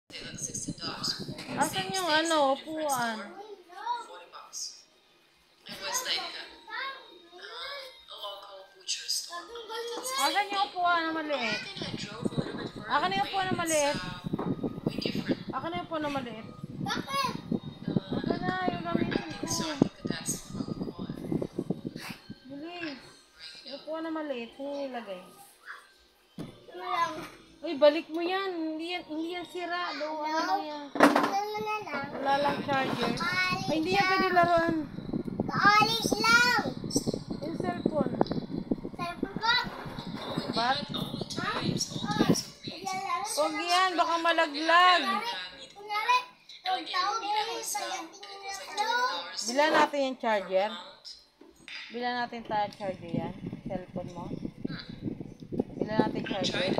Asan yung ano, upuan? Asan yung upuan na maliit? Akin yung upuan na maliit. Akin yung upuan na maliit. Bakit? Akin na, yung gamitin ko. Bilis. Yung upuan na maliit, nilagay. Ano lang? Uy, balik mo yan. Hindi yan sira. Ano lang yan? Wala lang charger. Ay, hindi yan pwede laruan. Kaalis lang. Yung cellphone. Cellphone ko. Ba't? Ilalaro Huwag yan, baka malaglag. Kunyari, huwag tawag mo yung sayating na Bilan natin yung charger. Bilan natin tayo charger yan. Cellphone mo. Bilan natin charger.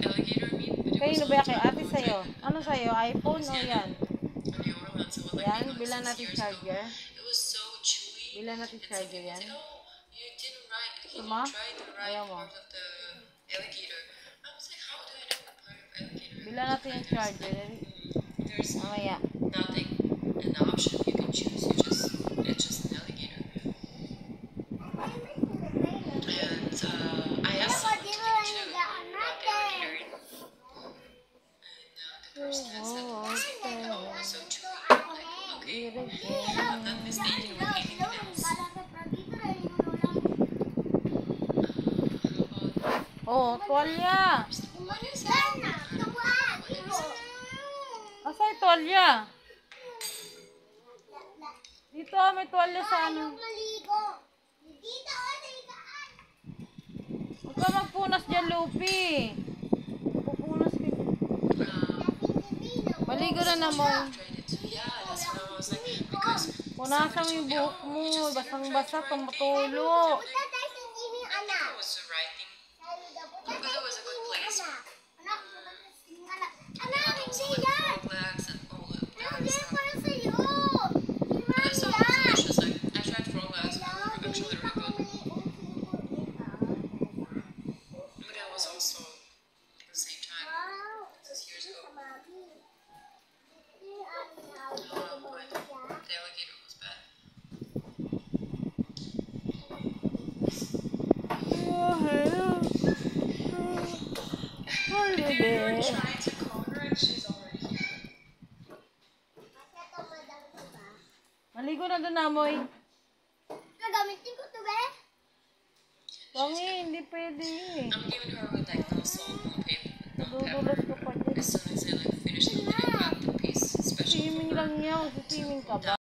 Kanino ba kay ate sa'yo? Ano sa'yo? iPhone o yan? Yan, bilan natin charger. Bilan natin charger yan. Gusto mo? Ayaw mo. Bilan natin yung charger. Mamaya. An option you can choose. It's just an alligator. And I asked someone to get too about the alligator. And the person had said the same thing. Oh, it was so chewy. Like, okay, I'm not mistaken with anything else. Oh, tuwalya. What is it? Asa yung tuwalya? Dito, may tuwalya sa ano. Huwag ka magpunas dyan, Lupi. Pupunas ka. Maligo na naman. Punasan mo yung buhok mo. Basang-basa, tumutulo. Maligo na doon, Amoy. Gagamitin ko to, be? Wangi, hindi pwede. I'm giving her with like no salt, no pepper, no Nadudulas pepper. ko pa dyan. As soon as I like finish cooking, I cut the piece, special Swimming for her. lang yan. Swimming ka ba?